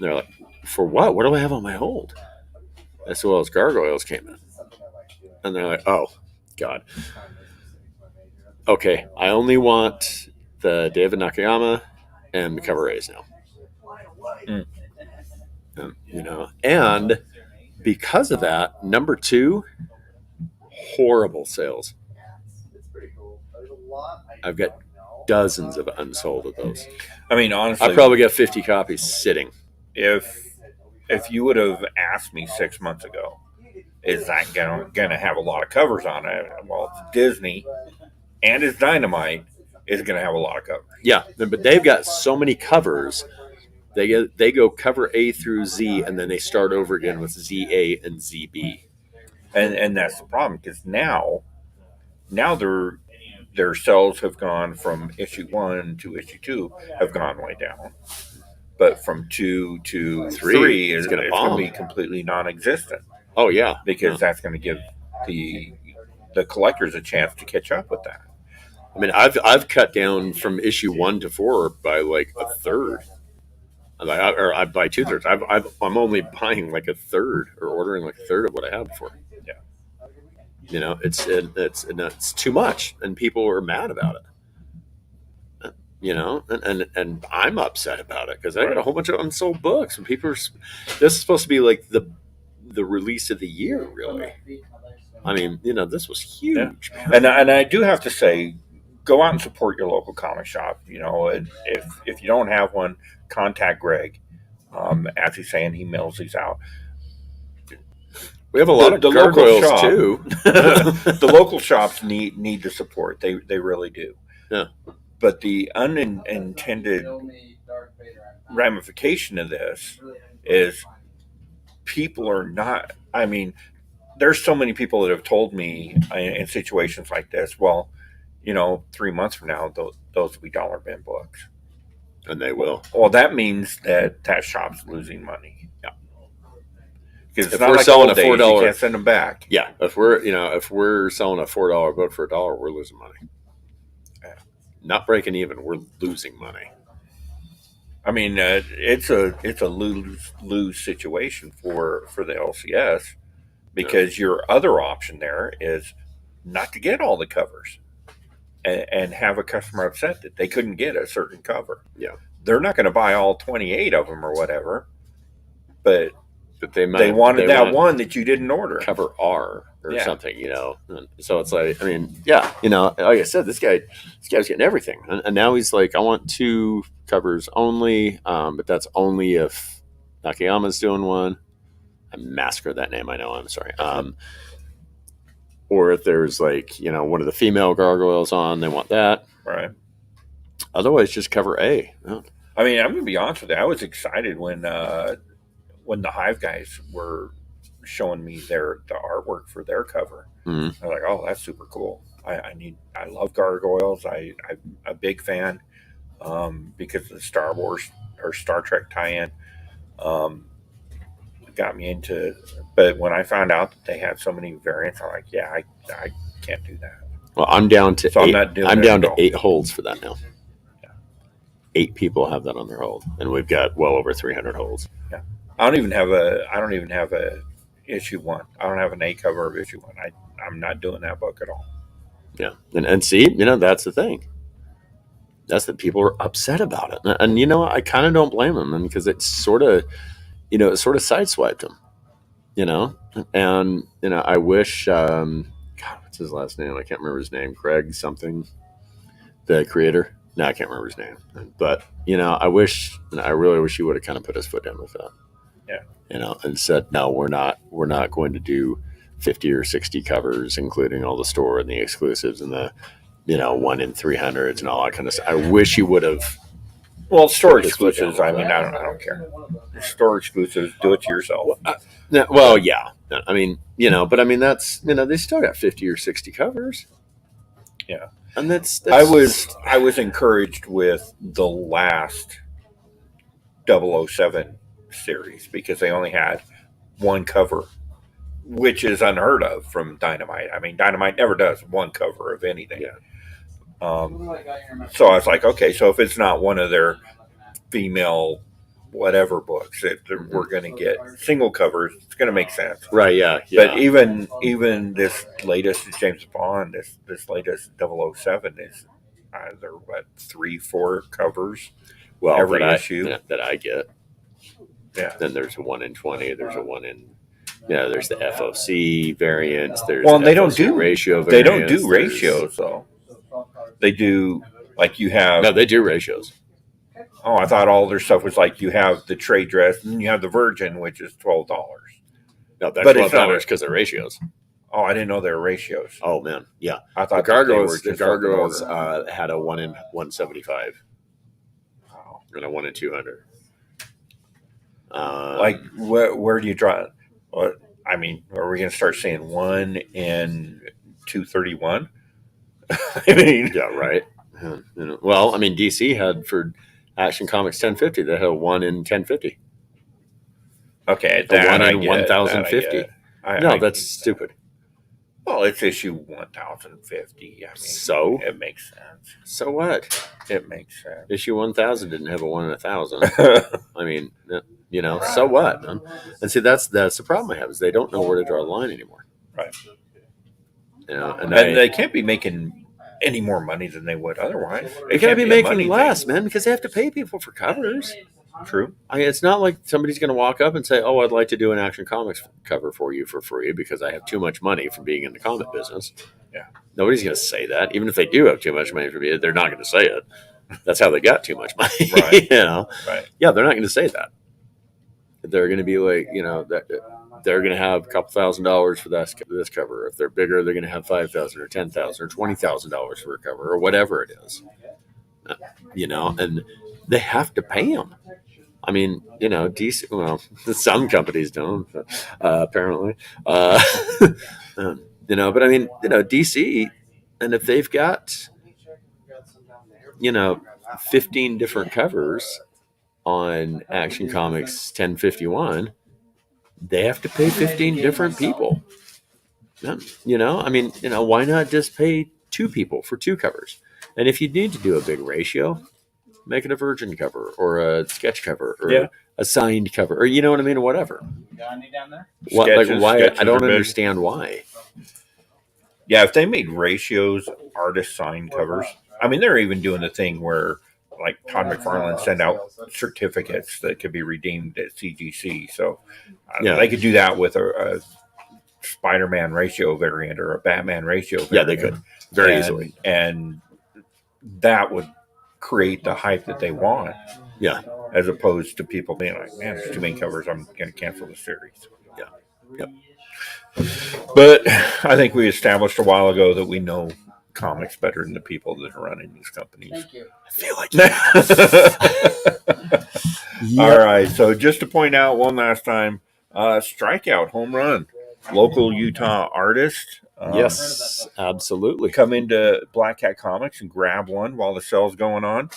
they're like, for what? What do I have on my hold? I said, well, as Gargoyles came in. And they're like, oh, God. Okay, I only want the David Nakayama and the cover A's now. And because of that, number 2, horrible sales. I've got dozens of unsold of those. I mean, honestly, I probably got 50 copies sitting. If you would have asked me 6 months ago, is that going to have a lot of covers on it? Well, it's Disney and it's Dynamite is going to have a lot of covers. Yeah, but they've got so many covers. They go cover A through Z, and then they start over again with ZA and ZB. And that's the problem, because now their sales have gone from issue 1 to issue 2 have gone way down. But from 2 to 3 it's going to be completely non-existent. Oh yeah, because that's going to give the collectors a chance to catch up with that. I mean, I've cut down from issue 1 to 4 by like a third. I buy 2/3. I'm only buying like a third or ordering like a third of what I had before. Yeah, it's too much, and people are mad about it. And I'm upset about it because I got a whole bunch of unsold books, and people are. This is supposed to be like the release of the year, really. I mean, this was huge. Yeah. And I do have to say, go out and support your local comic shop. If you don't have one, contact Greg. As he's saying, he mails these out. We have a lot of Gargoyles too. The local shops need the support. They really do. Yeah. But the unintended ramification of this is people are not. I mean, there's so many people that have told me in situations like this, well, 3 months from now, those will be dollar bin books. And they will. Well, that means that shop's losing money. Yeah. Because if we're selling a $4, you can't send them back. Yeah. If we're selling a $4 book for $1, we're losing money. not breaking even. We're losing money. I mean, it's a lose situation for the LCS because your other option there is not to get all the covers and have a customer upset that they couldn't get a certain cover. Yeah. They're not going to buy all 28 of them or whatever, but they wanted that one that you didn't order. Cover R or something, you know. And so it's like, I mean, yeah, you know, like I said, this guy's getting everything, and now he's like, I want 2 covers only, but that's only if Nakayama's doing one. I massacred that name. I know. I'm sorry. Or if there's like, you know, one of the female gargoyles on, they want that. Right. Otherwise, just cover A. Yeah. I mean, I'm going to be honest with you. I was excited when the Hive guys were showing me the artwork for their cover. Mm-hmm. I was like, oh, that's super cool. I love gargoyles. I'm a big fan because of the Star Wars or Star Trek tie-in. Got me into, but when I found out that they had so many variants, I'm like, yeah, I can't do that. Well, I'm down to so 8. I'm down to 8 holds for that now. Yeah. 8 people have that on their hold, and we've got well over 300 holds. Yeah. I don't even have a issue 1. I don't have an A cover of issue 1. I'm not doing that book at all. Yeah. And see, you know, that's the thing. That's that people are upset about it. And you know, I kind of don't blame them, because it's sort of, you know, it sort of sideswiped them, you know. And, you know, I wish, God, what's his last name? I can't remember his name. Craig something, the creator. No, I can't remember his name. But, you know, I really wish he would have kind of put his foot down with that. Yeah. You know, and said, no, we're not going to do 50 or 60 covers, including all the store and the exclusives and the, you know, 1 in 300s and all that kind of stuff. I wish he would have. Well, store exclusives, I mean, I don't care. Store exclusives, do it to yourself. Well, yeah. I mean, you know, but I mean, that's, you know, they still got 50 or 60 covers. Yeah. And that's I was encouraged with the last 007 series because they only had 1 cover, which is unheard of from Dynamite. I mean, Dynamite never does 1 cover of anything. Yeah. So I was like, okay, so if it's not one of their female whatever books that we're going to get single covers, it's going to make sense. Right, yeah. But even this latest James Bond, this latest 007 is either 3-4 covers every issue that I get. Yeah. Then there's a 1 in 20. There's a 1 in. Yeah, there's the FOC variants. There's they don't do ratio. They don't do ratios though. They do like you have. No, they do ratios. Oh, I thought all their stuff was like you have the trade dress and then you have the Virgin, which is $12. No, that's $12 because they're ratios. Oh, I didn't know they were ratios. Oh man, yeah. I thought the gargoyles had a 1 in 175. Wow. And a 1 in 200. Like where do you draw? What I mean, are we going to start saying 1 in 231? I mean, yeah, right. Yeah, you know, well, I mean, DC had for Action Comics 1050, they had a 1 in 1050. Okay, a 1 in 1050. No, that's stupid. Well, it's issue 1050. I mean, so it makes sense. So what? It makes sense. Issue 1000 didn't have a 1 in 1,000. I mean, you know, so what? And see, that's the problem I have is they don't know where to draw the line anymore. Right. You know, and they can't be making any more money than they would otherwise. They can't be making less, man, because they have to pay people for covers. True. I mean, it's not like somebody's going to walk up and say, "Oh, I'd like to do an Action Comics cover for you for free because I have too much money from being in the comic business." Yeah. Nobody's going to say that. Even if they do have too much money from it, they're not going to say it. That's how they got too much money. Right. You know. Right. Yeah, they're not going to say that. They're going to be like, you know, that they're going to have a couple $1,000s for this cover. If they're bigger, they're going to have $5,000 or $10,000 or $20,000 for a cover or whatever it is. You know, and they have to pay them. I mean, you know, DC. Well, some companies don't, apparently. You know, but I mean, you know, DC, and if they've got, you know, 15 different covers on Action Comics 1051, they have to pay 15 different people. You know, I mean, you know, why not just pay 2 people for 2 covers? And if you need to do a big ratio, make it a virgin cover or a sketch cover or Yeah. a signed cover, or you know what I mean, or whatever. Got any down there? What, Sketches, like why? sketches I don't are big. understand why. Yeah, if they made ratios, artist signed covers. I mean, they're even doing the thing where, like Todd McFarlane send out certificates that could be redeemed at CGC. So Yeah. they could do that with a Spider-Man ratio variant or a Batman ratio variant. Yeah, they could very And- easily. And that would create the hype that they want. Yeah. As opposed to people being like, man, there's too many covers. I'm going to cancel the series. Yeah. Yep. But I think we established a while ago that we know comics better than the people that are running these companies. Thank you. I feel like All right. So just to point out one last time, strikeout, home run, local Utah artist. Yes, absolutely. Come into Black Cat Comics and grab one while the sale's going on.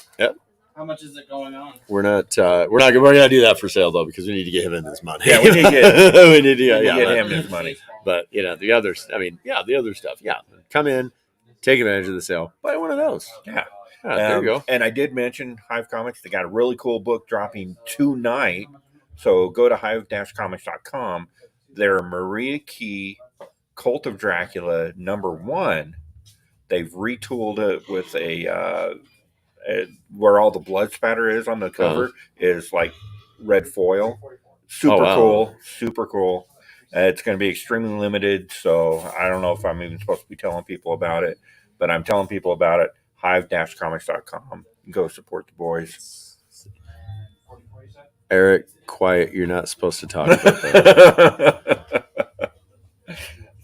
How much is it going on? We're gonna do that for sale though because we need to get him in his money. Yeah, we need to get, we need to get him his money. But the others, the other stuff, come in, take advantage of the sale, buy one of those. Yeah. There you go. And I did mention Hive Comics. They got a really cool book dropping tonight. So go to hive-comics.com. Their Maria Key Cult of Dracula #1. They've retooled it with where all the blood spatter is on the cover is like red foil. Super cool. Super cool. It's going to be extremely limited. So I don't know if I'm even supposed to be telling people about it, but I'm telling people about it. Hive-comics.com. Go support the boys. Eric, quiet. You're not supposed to talk about that.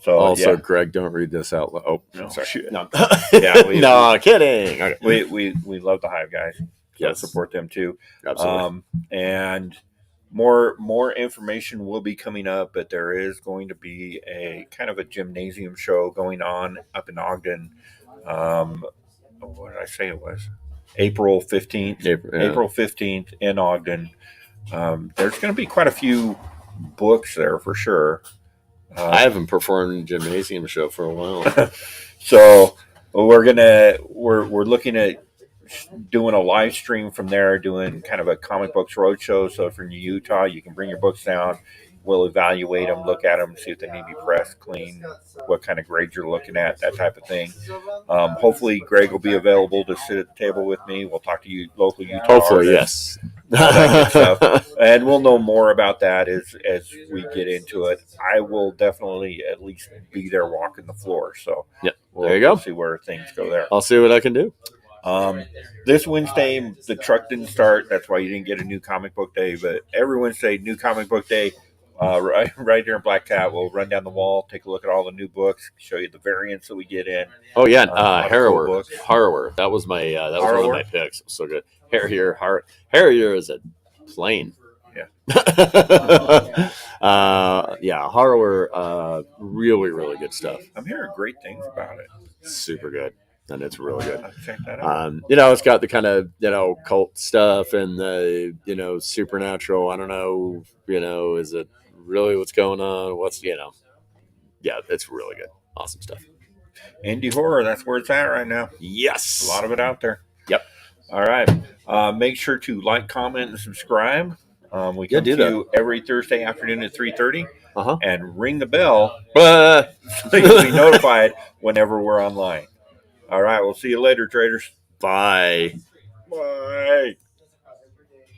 So also, Greg, don't read this out loud. Oh, No, sorry. shit. No, Yeah, no, kidding. Okay. we love the Hive guys. So Yes. support them too. Absolutely. And more information will be coming up, but there is going to be a kind of a gymnasium show going on up in Ogden. What did I say it was? April 15th. April 15th in Ogden. There's going to be quite a few books there for sure. I haven't performed in a gymnasium show for a while. So we're looking at doing a live stream from there, doing kind of a comic books roadshow. So if you're in Utah, you can bring your books down. We'll evaluate them, look at them, see if they need to be pressed, clean, what kind of grade you're looking at, that type of thing. Hopefully, Greg will be available to sit at the table with me. We'll talk to you, local Utah Hopefully, artists, yes. all that good stuff. And we'll know more about that as we get into it. I will definitely at least be there walking the floor. So There you go. We'll see where things go there. I'll see what I can do. This Wednesday, the truck didn't start. That's why you didn't get a new comic book day. But every Wednesday, new comic book day. Right here in Black Cat, we'll run down the wall, take a look at all the new books, show you the variants that we get in. Oh yeah, a lot of cool Harrower. books. Harrower. That was my one of my picks. It was so good. Harrier is a plane. Yeah. Harrower. Really, really good stuff. I'm hearing great things about it. Super good, and it's really good. I'll check that out. It's got the kind of cult stuff and the supernatural. I don't know. Is it really what's going on? Yeah, it's really good. Awesome stuff. Indie horror, that's where it's at right now. Yes, A lot of it out there. Yep. All right. Make sure to like, comment, and subscribe. We come do to that. you every Thursday afternoon at 3:30. Uh-huh. And ring the bell so you'll be notified whenever we're online. All right. We'll see you later, traders. Bye. Bye.